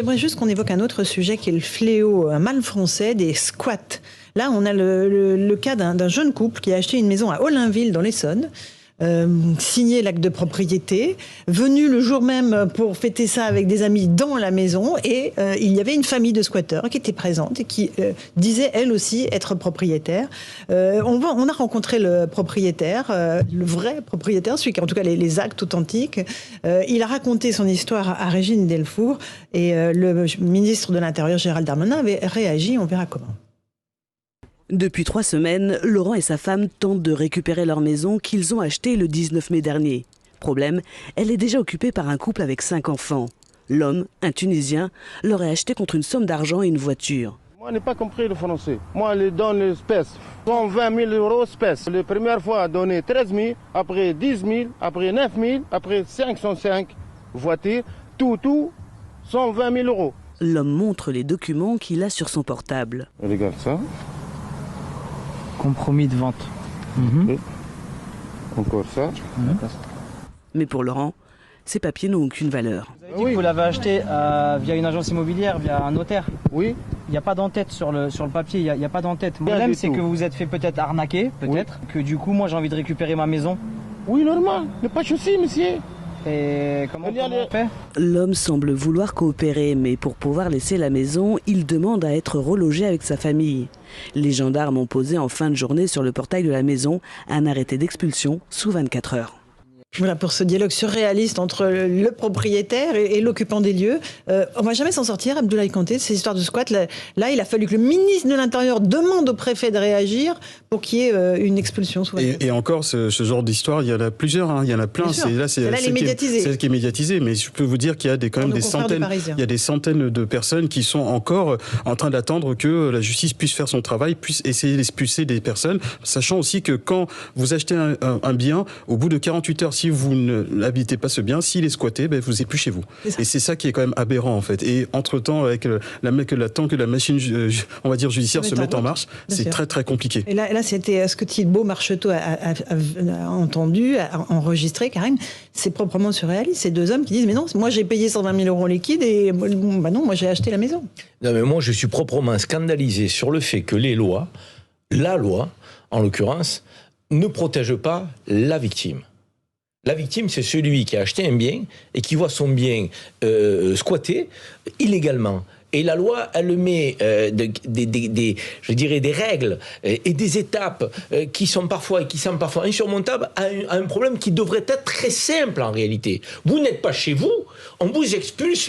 J'aimerais juste qu'on évoque un autre sujet qui est le fléau, un mal français des squats. Là, on a le cas d'un jeune couple qui a acheté une maison à Ollainville dans l'Essonne, signé l'acte de propriété, venu le jour même pour fêter ça avec des amis dans la maison, et il y avait une famille de squatteurs qui était présente et qui disait elle aussi être propriétaire. On a rencontré le propriétaire, le vrai propriétaire, celui qui a en tout cas les actes authentiques. Il a raconté son histoire à Régine Delfour et le ministre de l'Intérieur Gérald Darmanin avait réagi, on verra comment. Depuis 3 semaines, Laurent et sa femme tentent de récupérer leur maison qu'ils ont achetée le 19 mai dernier. Problème, elle est déjà occupée par un couple avec 5 enfants. L'homme, un Tunisien, l'aurait achetée contre une somme d'argent et une voiture. Moi, je n'ai pas compris le français. Moi, je donne l'espèce. 120 000 euros espèce. La première fois, donné 13 000, après 10 000, après 9 000, après 505 voitures. Tout, 120 000 euros. L'homme montre les documents qu'il a sur son portable. Regarde ça. Compromis de vente. Encore ça. Mais pour Laurent, ces papiers n'ont aucune valeur. Vous avez dit que vous l'avez acheté via une agence immobilière, via un notaire. Oui. Il n'y a pas d'en-tête sur le papier, il n'y a pas d'en-tête. Le problème, c'est que vous vous êtes fait peut-être arnaquer, que du coup, moi j'ai envie de récupérer ma maison. Oui, normal. Ne pas de souci, monsieur. Et comment on fait ? L'homme semble vouloir coopérer, mais pour pouvoir laisser la maison, il demande à être relogé avec sa famille. Les gendarmes ont posé en fin de journée sur le portail de la maison un arrêté d'expulsion sous 24 heures. Voilà pour ce dialogue surréaliste entre le propriétaire et l'occupant des lieux. On va jamais s'en sortir, Abdoulaye Kanté, ces histoires de squat. Là, il a fallu que le ministre de l'Intérieur demande au préfet de réagir pour qu'il y ait une expulsion. Et encore, ce genre d'histoire, il y en a plusieurs, hein, il y en a plein. Celle-là, elle est médiatisée. C'est celle qui est médiatisée, mais je peux vous dire qu'il y a quand même des centaines, il y a des centaines de personnes qui sont encore en train d'attendre que la justice puisse faire son travail, puisse essayer d'expulser des personnes, sachant aussi que quand vous achetez un bien, au bout de 48 heures, si vous n'habitez pas ce bien, s'il est squatté, vous n'êtes plus chez vous. Et c'est ça qui est quand même aberrant en fait. Et entre-temps, avec tant que la machine, on va dire judiciaire se mette en marche, c'est très très compliqué. Et là c'était ce que Thibault Marcheteau a entendu, a enregistré, Karim. C'est proprement surréaliste. Ces deux hommes qui disent mais non, moi j'ai payé 120 000 euros en liquide et non, moi j'ai acheté la maison. Non mais moi je suis proprement scandalisé sur le fait que la loi en l'occurrence, ne protège pas la victime. La victime, c'est celui qui a acheté un bien et qui voit son bien squatté illégalement. Et la loi, elle met des règles et des étapes qui semblent parfois insurmontables à un problème qui devrait être très simple en réalité. Vous n'êtes pas chez vous, on vous expulse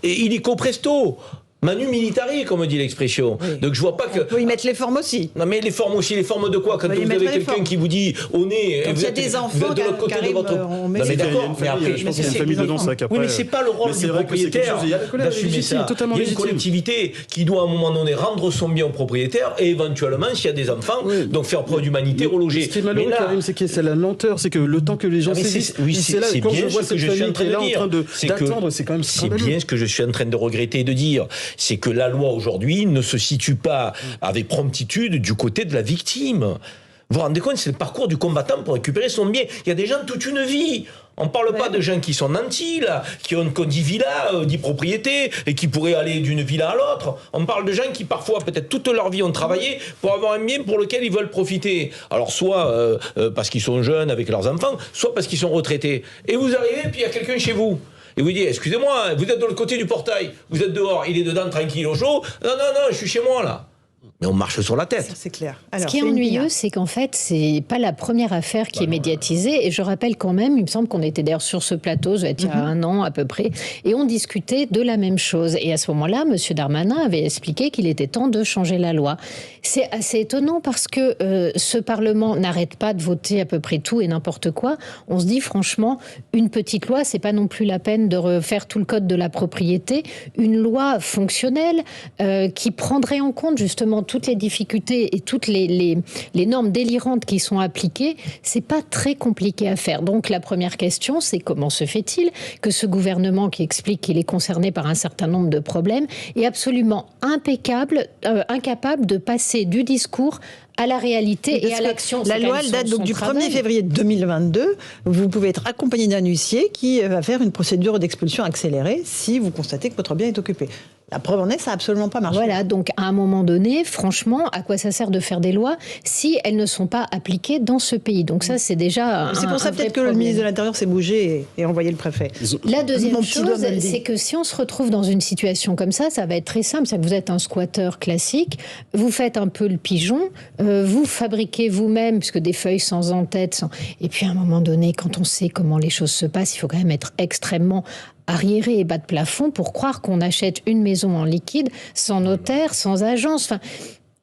illico presto. Manu militari, comme dit l'expression. Oui. Donc je vois pas que... On peut y mettre les formes aussi. Non mais les formes aussi, les formes de quoi? Quand vous avez quelqu'un qui vous dit au nez... Quand il y a des enfants, de l'autre côté de votre... on met... Non mais d'accord, mais après... Je pense qu'il y a une famille dedans, ça qu'après... Oui mais c'est pas le rôle du propriétaire d'assumer ça. Il y a une collectivité qui doit à un moment donné rendre son bien au propriétaire et éventuellement, s'il y a des enfants, donc faire preuve d'humanité, reloger. Ce qui est malheureux, Karim, c'est la lenteur, c'est que le temps que les gens saisissent... C'est là, quand je vois cette famille qui est là en train d'attendre, c'est quand même scandaleux. C'est bien ce que je suis en train de regretter et de dire. C'est que la loi aujourd'hui ne se situe pas avec promptitude du côté de la victime. Vous vous rendez compte, c'est le parcours du combattant pour récupérer son bien. Il y a des gens toute une vie. On ne parle pas de gens qui sont nantis, là, qui ont 10 villas, 10 propriétés, et qui pourraient aller d'une villa à l'autre. On parle de gens qui, parfois, peut-être toute leur vie, ont travaillé pour avoir un bien pour lequel ils veulent profiter. Alors, soit parce qu'ils sont jeunes avec leurs enfants, soit parce qu'ils sont retraités. Et vous arrivez, puis il y a quelqu'un chez vous. Et vous dites, excusez-moi, vous êtes de l'autre côté du portail, vous êtes dehors, il est dedans tranquille au chaud. Non, je suis chez moi là. Mais on marche sur la tête. C'est clair. Alors, ce qui est ennuyeux, c'est qu'en fait, c'est pas la première affaire qui est médiatisée. Et je rappelle quand même, il me semble qu'on était d'ailleurs sur ce plateau, il y a un an à peu près, et on discutait de la même chose. Et à ce moment-là, M. Darmanin avait expliqué qu'il était temps de changer la loi. C'est assez étonnant parce que ce Parlement n'arrête pas de voter à peu près tout et n'importe quoi. On se dit franchement, une petite loi, c'est pas non plus la peine de refaire tout le code de la propriété. Une loi fonctionnelle qui prendrait en compte justement toutes les difficultés et toutes les normes délirantes qui sont appliquées, c'est pas très compliqué à faire. Donc la première question, c'est comment se fait-il que ce gouvernement qui explique qu'il est concerné par un certain nombre de problèmes est absolument incapable de passer du discours à la réalité et à l'action. La loi elle date donc du 1er février 2022. Vous pouvez être accompagné d'un huissier qui va faire une procédure d'expulsion accélérée si vous constatez que votre bien est occupé. La preuve en est, ça n'a absolument pas marché. Voilà, donc à un moment donné, franchement, à quoi ça sert de faire des lois si elles ne sont pas appliquées dans ce pays? Donc ça, c'est déjà c'est pour ça peut-être que le ministre de l'Intérieur s'est bougé et envoyé le préfet. La deuxième chose, c'est que si on se retrouve dans une situation comme ça va être très simple. C'est que vous êtes un squatteur classique, vous faites un peu le pigeon, vous fabriquez vous-même, puisque des feuilles sans en-tête, et puis à un moment donné, quand on sait comment les choses se passent, il faut quand même être extrêmement arriéré et bas de plafond pour croire qu'on achète une maison en liquide, sans notaire, sans agence. Enfin,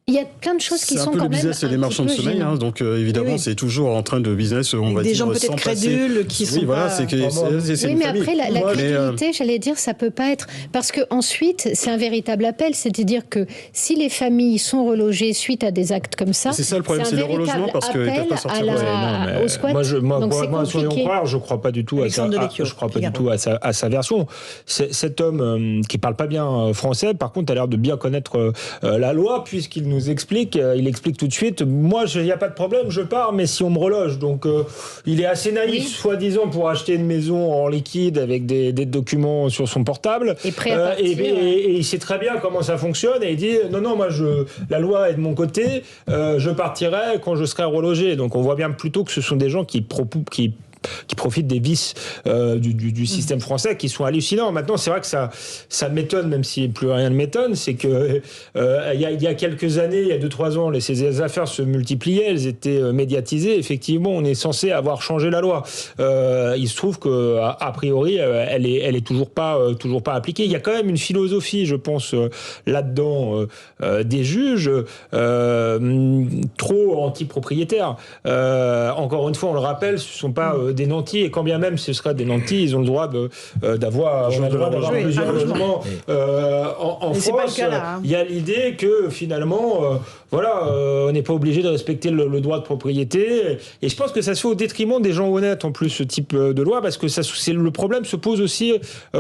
il y a plein de choses qui sont quand même... C'est un peu le business des marchands de sommeil, donc évidemment, c'est toujours en train de business, on va dire, des gens peut-être crédules qui sont voilà, pas... Oui, mais après, la crédulité, j'allais dire, ça peut pas être... Parce que ensuite, c'est un véritable appel, c'est-à-dire que si les familles sont relogées suite à des actes comme ça... C'est ça le problème, c'est le relogement, parce qu'ils ne peuvent pas sortir au squat. Moi, soyons croire, je ne crois pas du tout à sa version. Cet homme qui ne parle pas bien français, par contre, a l'air de bien connaître la loi, puisqu'il nous explique, il explique tout de suite, moi il n'y a pas de problème, je pars, mais si on me reloge, donc il est assez naïf, soi-disant, pour acheter une maison en liquide avec des documents sur son portable, et il sait très bien comment ça fonctionne, et il dit non, moi la loi est de mon côté, je partirai quand je serai relogé. Donc on voit bien plutôt que ce sont des gens qui profitent des vices du système français qui sont hallucinants. Maintenant, c'est vrai que ça m'étonne, même si plus rien ne m'étonne, c'est que il y a quelques années, il y a 2-3 ans, ces affaires se multipliaient, elles étaient médiatisées. Effectivement, on est censé avoir changé la loi. Il se trouve que a priori, elle est toujours pas appliquée. Il y a quand même une philosophie, je pense, là-dedans des juges trop anti-propriétaires. Encore une fois, on le rappelle, ce sont pas des nantis, et quand bien même ce seraient des nantis, ils ont le droit d'avoir plusieurs logements en France. Il y a l'idée que finalement, on n'est pas obligé de respecter le droit de propriété, et je pense que ça se fait au détriment des gens honnêtes en plus, ce type de loi, parce que le problème se pose aussi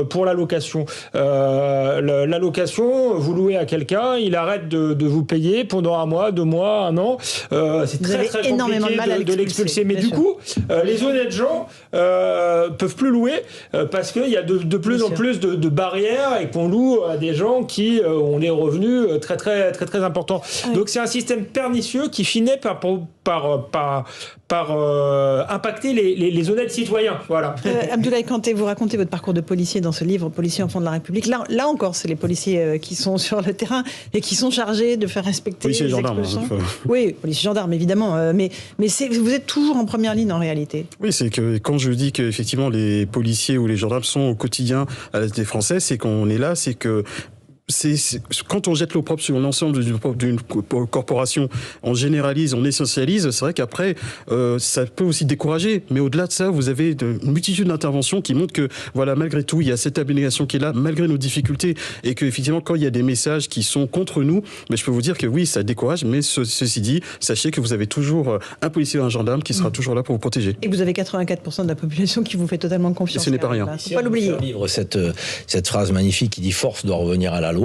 pour la location. La location, vous louez à quelqu'un, il arrête de vous payer pendant 1 mois, 2 mois, 1 an. C'est très compliqué de l'expulser. Mais du coup, les honnêtes gens peuvent plus louer parce qu'il y a de plus en plus de barrières, et qu'on loue à des gens qui ont des revenus très très très très importants. Donc c'est un système pernicieux qui finit par impacter les honnêtes citoyens. Voilà. Abdoulaye Kanté, vous racontez votre parcours de policier dans ce livre, Policiers enfants de la République. Là encore, c'est les policiers qui sont sur le terrain et qui sont chargés de faire respecter les expulsions. Oui, policiers gendarmes, évidemment. Mais vous êtes toujours en première ligne en réalité. Oui, c'est que quand je dis qu'effectivement les policiers ou les gendarmes sont au quotidien à l'aide des Français, c'est qu'on est là, c'est que quand on jette l'opprobre sur l'ensemble d'une corporation, on généralise, on essentialise, c'est vrai qu'après, ça peut aussi décourager. Mais au-delà de ça, vous avez une multitude d'interventions qui montrent que, voilà, malgré tout, il y a cette abnégation qui est là, malgré nos difficultés. Et qu'effectivement, quand il y a des messages qui sont contre nous, mais je peux vous dire que oui, ça décourage. Mais ceci dit, sachez que vous avez toujours un policier ou un gendarme qui sera toujours là pour vous protéger. Et vous avez 84% de la population qui vous fait totalement confiance. Et ce n'est pas rien. Il ne faut pas l'oublier. Vivre cette phrase magnifique qui dit « force doit revenir à la loi »,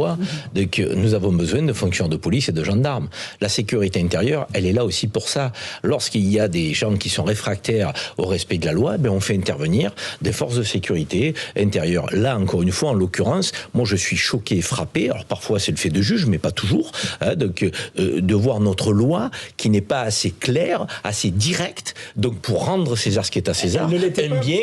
que nous avons besoin de fonctions de police et de gendarmes. La sécurité intérieure, elle est là aussi pour ça. Lorsqu'il y a des gens qui sont réfractaires au respect de la loi, on fait intervenir des forces de sécurité intérieure. Là, encore une fois, en l'occurrence, moi je suis choqué et frappé, alors parfois c'est le fait de juge, mais pas toujours, de voir notre loi qui n'est pas assez claire, assez directe, donc pour rendre César ce qui est à César, un bien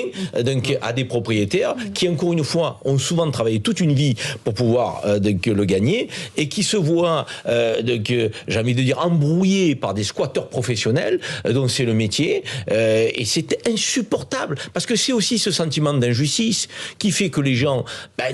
à des propriétaires qui, encore une fois, ont souvent travaillé toute une vie pour pouvoir le gagner, et qui se voient, j'ai envie de dire, embrouillés par des squatteurs professionnels, dont c'est le métier, et c'est insupportable, parce que c'est aussi ce sentiment d'injustice qui fait que les gens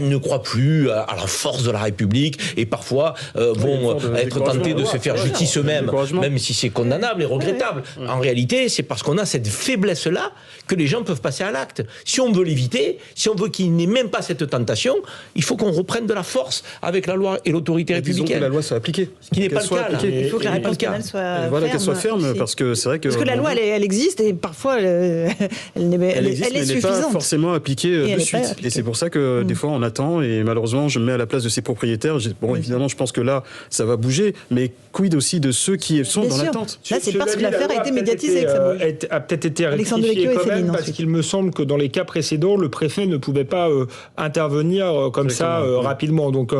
ne croient plus à la force de la République, et parfois vont être tentés de se faire justice eux-mêmes, même si c'est condamnable et regrettable. En réalité, c'est parce qu'on a cette faiblesse-là que les gens peuvent passer à l'acte. Si on veut l'éviter, si on veut qu'il n'y ait même pas cette tentation, il faut qu'on reprenne de la force avec la loi et l'autorité républicaine. Disons que la loi soit appliquée. Ce qui n'est pas le cas. Il faut que la réponse pénale soit ferme. Voilà, qu'elle soit ferme, aussi. parce que c'est vrai que... Parce que la loi, elle existe, et parfois, elle est suffisante. Pas forcément appliquée de suite. Et c'est pour ça que des fois, on attend, et malheureusement, je me mets à la place de ces propriétaires. Bon, évidemment, je pense que là, ça va bouger, mais quid aussi de ceux qui sont dans l'attente? Là, c'est parce que l'affaire a été médiatisée que ça bouge. A peut-être été rectifiée quand même, parce qu'il me semble que dans les cas précédents, le préfet ne pouvait pas intervenir comme ça rapidement. Donc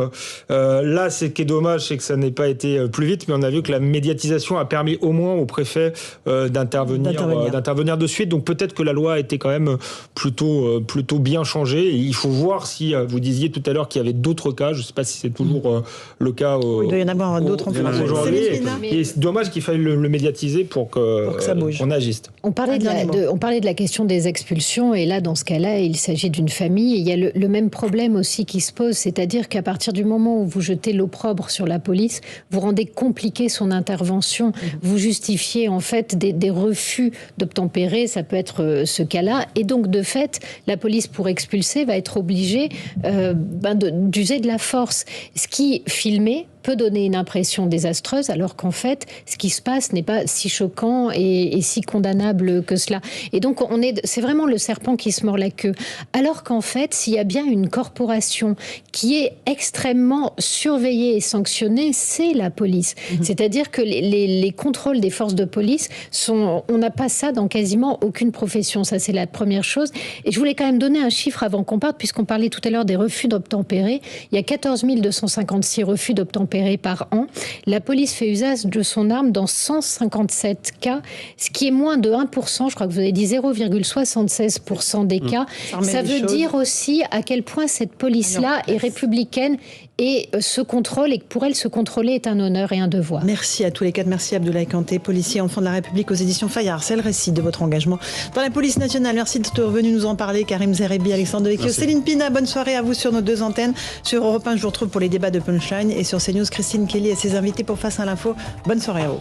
là, ce qui est dommage, c'est que ça n'ait pas été plus vite, mais on a vu que la médiatisation a permis au moins au préfet d'intervenir de suite. Donc peut-être que la loi a été quand même plutôt bien changée. Et il faut voir si, vous disiez tout à l'heure qu'il y avait d'autres cas, je ne sais pas si c'est toujours le cas il doit y en avoir d'autres en France aujourd'hui. Et c'est dommage qu'il faille le médiatiser pour que ça bouge. On agisse. On parlait de la question des expulsions, et là, dans ce cas-là, il s'agit d'une famille. Et il y a le même problème aussi qui se pose, c'est-à-dire qu'à partir du moment où vous jetez l'opprobre sur la police, vous rendez compliqué son intervention. Vous justifiez en fait des refus d'obtempérer, ça peut être ce cas-là. Et donc, de fait, la police, pour expulser, va être obligée d'user de la force. Ce qui, filmé, peut donner une impression désastreuse, alors qu'en fait, ce qui se passe n'est pas si choquant et si condamnable que cela. Et donc, c'est vraiment le serpent qui se mord la queue. Alors qu'en fait, s'il y a bien une corporation qui est extrêmement surveillée et sanctionnée, c'est la police. C'est-à-dire que les contrôles des forces de police on n'a pas ça dans quasiment aucune profession. Ça, c'est la première chose. Et je voulais quand même donner un chiffre avant qu'on parte, puisqu'on parlait tout à l'heure des refus d'obtempérer. Il y a 14 256 refus d'obtempérer par an. La police fait usage de son arme dans 157 cas, ce qui est moins de 1%, je crois que vous avez dit 0,76% des cas. Ça veut dire aussi à quel point cette police-là est républicaine et se contrôle, et que pour elle, se contrôler est un honneur et un devoir. Merci à tous les quatre. Merci Abdoulaye Kanté, policier enfant de la République aux éditions Fayard. C'est le récit de votre engagement dans la police nationale. Merci d'être venu nous en parler. Karim Zerebi, Alexandre Devecchio, Céline Pina, bonne soirée à vous sur nos deux antennes. Sur Europe 1, je vous retrouve pour les débats de Punchline, et sur CNews, Christine Kelly et ses invités pour Face à l'info. Bonne soirée à vous.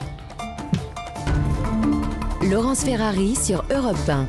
Laurence Ferrari sur Europe 1.